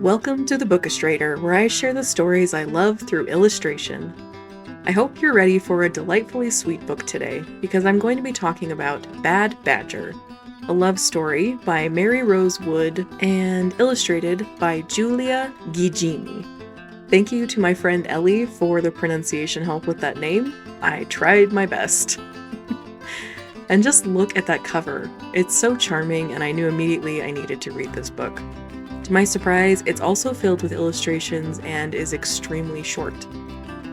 Welcome to the Bookistrator, where I share the stories I love through illustration. I hope you're ready for a delightfully sweet book today, because I'm going to be talking about Bad Badger, a love story by Maryrose Wood and illustrated by Giulia Ghigini. Thank you to my friend Ellie for the pronunciation help with that name. I tried my best. And just look at that cover. It's so charming, and I knew immediately I needed to read this book. To my surprise, it's also filled with illustrations and is extremely short.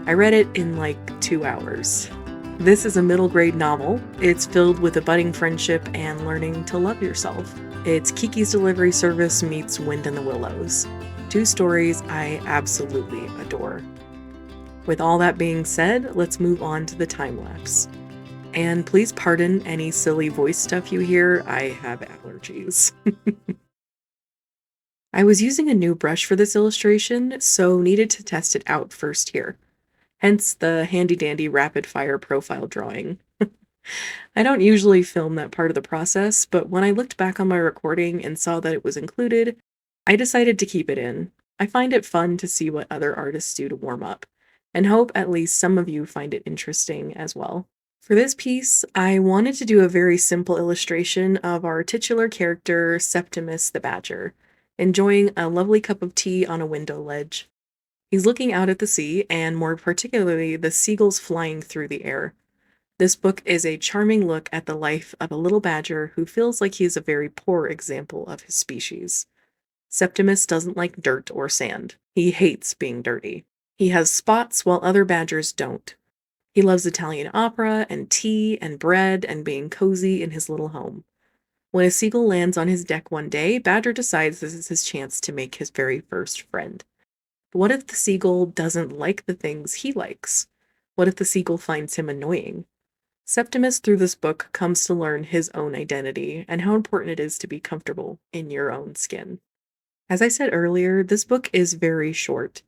I read it in like 2 hours. This is a middle grade novel. It's filled with a budding friendship and learning to love yourself. It's Kiki's Delivery Service meets Wind in the Willows. 2 stories I absolutely adore. With all that being said, let's move on to the time lapse. And please pardon any silly voice stuff you hear, I have allergies. I was using a new brush for this illustration, so needed to test it out first here. Hence the handy-dandy rapid-fire profile drawing. I don't usually film that part of the process, but when I looked back on my recording and saw that it was included, I decided to keep it in. I find it fun to see what other artists do to warm up, and hope at least some of you find it interesting as well. For this piece, I wanted to do a very simple illustration of our titular character, Septimus the Badger, enjoying a lovely cup of tea on a window ledge. He's looking out at the sea, and more particularly, the seagulls flying through the air. This book is a charming look at the life of a little badger who feels like he is a very poor example of his species. Septimus doesn't like dirt or sand. He hates being dirty. He has spots while other badgers don't. He loves Italian opera and tea and bread and being cozy in his little home. When a seagull lands on his deck one day, Badger decides this is his chance to make his very first friend. But what if the seagull doesn't like the things he likes? What if the seagull finds him annoying? Septimus, through this book, comes to learn his own identity and how important it is to be comfortable in your own skin. As I said earlier, this book is very short,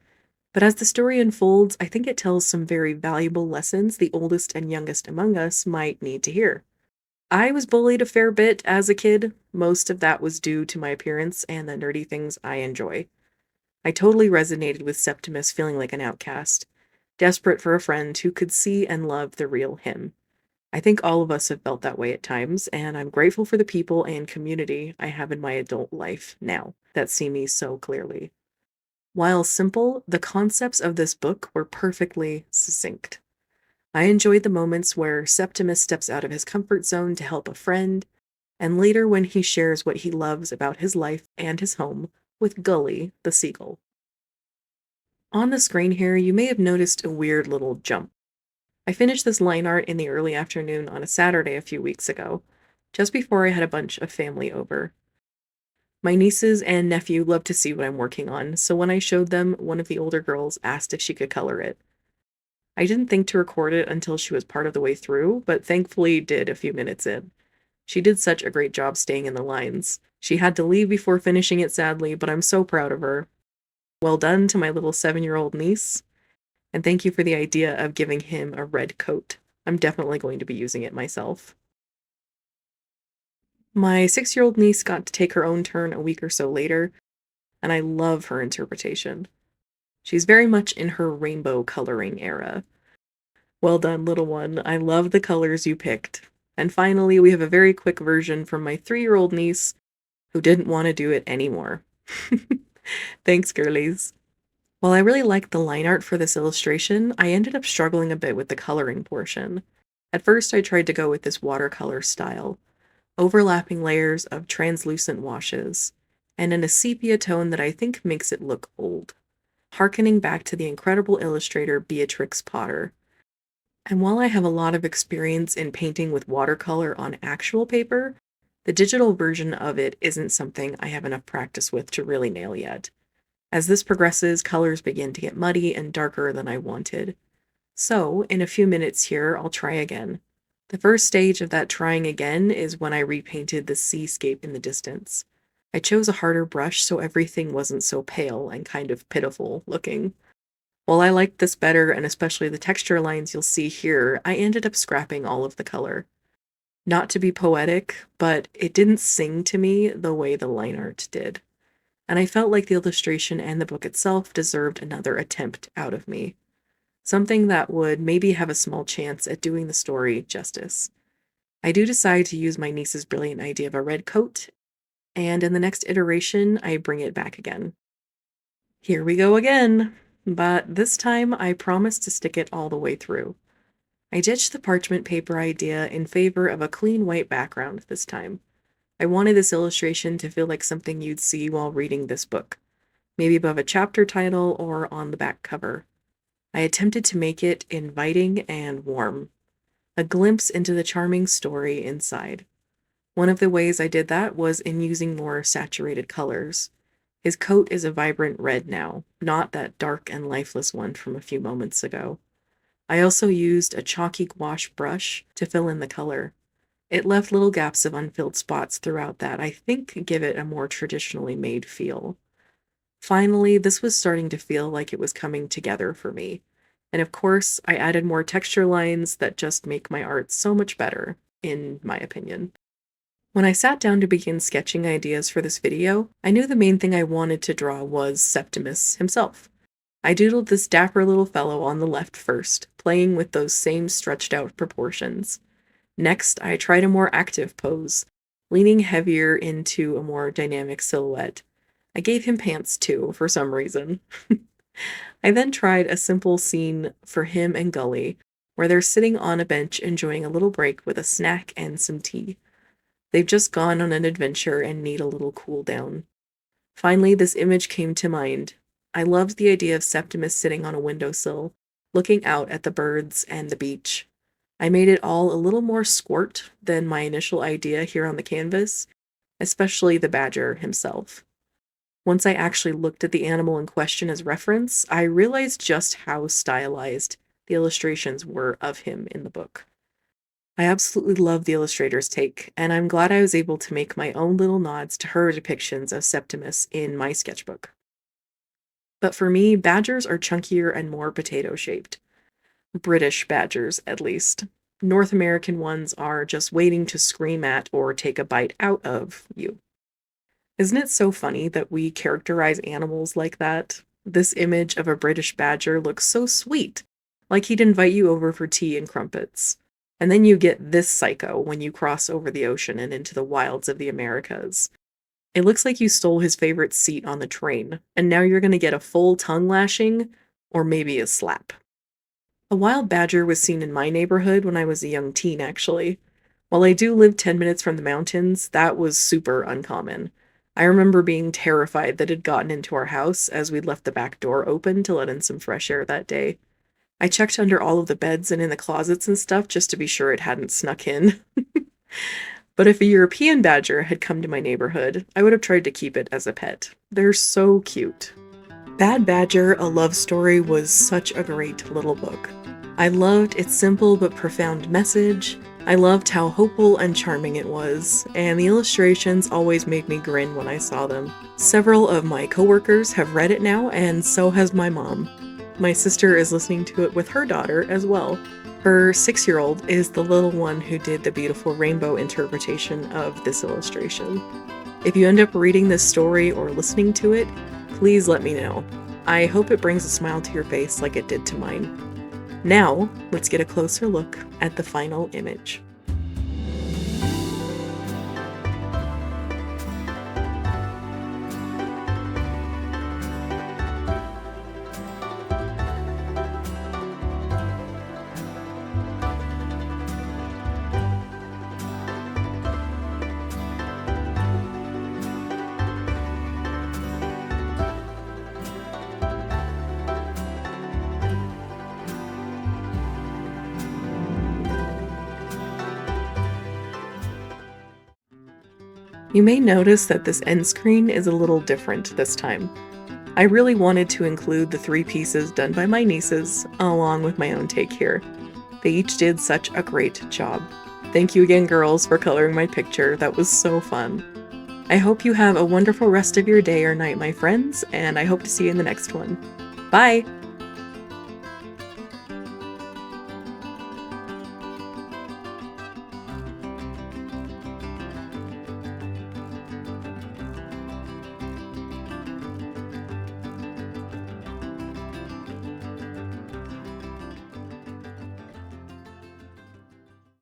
but as the story unfolds, I think it tells some very valuable lessons the oldest and youngest among us might need to hear. I was bullied a fair bit as a kid. Most of that was due to my appearance and the nerdy things I enjoy. I totally resonated with Septimus feeling like an outcast, desperate for a friend who could see and love the real him. I think all of us have felt that way at times, and I'm grateful for the people and community I have in my adult life now that see me so clearly. While simple, the concepts of this book were perfectly succinct. I enjoyed the moments where Septimus steps out of his comfort zone to help a friend, and later when he shares what he loves about his life and his home with Gully, the seagull. On the screen here, you may have noticed a weird little jump. I finished this line art in the early afternoon on a Saturday a few weeks ago, just before I had a bunch of family over. My nieces and nephew love to see what I'm working on, so when I showed them, one of the older girls asked if she could color it. I didn't think to record it until she was part of the way through, but thankfully did a few minutes in. She did such a great job staying in the lines. She had to leave before finishing it sadly, but I'm so proud of her. Well done to my little 7-year-old niece, and thank you for the idea of giving him a red coat. I'm definitely going to be using it myself. My 6-year-old niece got to take her own turn a week or so later, and I love her interpretation. She's very much in her rainbow coloring era. Well done, little one. I love the colors you picked. And finally, we have a very quick version from my 3-year-old niece who didn't want to do it anymore. Thanks, girlies. While I really liked the line art for this illustration, I ended up struggling a bit with the coloring portion. At first, I tried to go with this watercolor style, overlapping layers of translucent washes, and in a sepia tone that I think makes it look old, harkening back to the incredible illustrator Beatrix Potter. And while I have a lot of experience in painting with watercolor on actual paper, the digital version of it isn't something I have enough practice with to really nail yet. As this progresses, colors begin to get muddy and darker than I wanted. So, in a few minutes here, I'll try again. The first stage of that trying again is when I repainted the seascape in the distance. I chose a harder brush so everything wasn't so pale and kind of pitiful looking. While I liked this better, and especially the texture lines you'll see here, I ended up scrapping all of the color. Not to be poetic, but it didn't sing to me the way the line art did. and I felt like the illustration and the book itself deserved another attempt out of me. Something that would maybe have a small chance at doing the story justice. I do decide to use my niece's brilliant idea of a red coat, and in the next iteration, I bring it back again. Here we go again, but this time I promise to stick it all the way through. I ditched the parchment paper idea in favor of a clean white background this time. I wanted this illustration to feel like something you'd see while reading this book, maybe above a chapter title or on the back cover. I attempted to make it inviting and warm, a glimpse into the charming story inside. One of the ways I did that was in using more saturated colors. His coat is a vibrant red now, not that dark and lifeless one from a few moments ago. I also used a chalky gouache brush to fill in the color. It left little gaps of unfilled spots throughout that I think give it a more traditionally made feel. Finally, this was starting to feel like it was coming together for me. And of course, I added more texture lines that just make my art so much better, in my opinion. When I sat down to begin sketching ideas for this video, I knew the main thing I wanted to draw was Septimus himself. I doodled this dapper little fellow on the left first, playing with those same stretched out proportions. Next, I tried a more active pose, leaning heavier into a more dynamic silhouette. I gave him pants too, for some reason. I then tried a simple scene for him and Gully, where they're sitting on a bench enjoying a little break with a snack and some tea. They've just gone on an adventure and need a little cool down. Finally, this image came to mind. I loved the idea of Septimus sitting on a windowsill, looking out at the birds and the beach. I made it all a little more squirt than my initial idea here on the canvas, especially the badger himself. Once I actually looked at the animal in question as reference, I realized just how stylized the illustrations were of him in the book. I absolutely love the illustrator's take, and I'm glad I was able to make my own little nods to her depictions of Septimus in my sketchbook. But for me, badgers are chunkier and more potato-shaped. British badgers, at least. North American ones are just waiting to scream at or take a bite out of you. Isn't it so funny that we characterize animals like that? This image of a British badger looks so sweet, like he'd invite you over for tea and crumpets. And then you get this psycho when you cross over the ocean and into the wilds of the Americas. It looks like you stole his favorite seat on the train, and now you're going to get a full tongue lashing, or maybe a slap. A wild badger was seen in my neighborhood when I was a young teen, actually. While I do live 10 minutes from the mountains, that was super uncommon. I remember being terrified that it had gotten into our house as we'd left the back door open to let in some fresh air that day. I checked under all of the beds and in the closets and stuff just to be sure it hadn't snuck in. But if a European badger had come to my neighborhood, I would have tried to keep it as a pet. They're so cute. Bad Badger, A Love Story was such a great little book. I loved its simple but profound message. I loved how hopeful and charming it was, and the illustrations always made me grin when I saw them. Several of my coworkers have read it now, and so has my mom. My sister is listening to it with her daughter as well. Her 6-year-old is the little one who did the beautiful rainbow interpretation of this illustration. If you end up reading this story or listening to it, please let me know. I hope it brings a smile to your face like it did to mine. Now, let's get a closer look at the final image. You may notice that this end screen is a little different this time. I really wanted to include the 3 pieces done by my nieces, along with my own take here. They each did such a great job. Thank you again, girls, for coloring my picture. That was so fun. I hope you have a wonderful rest of your day or night, my friends, and I hope to see you in the next one. Bye!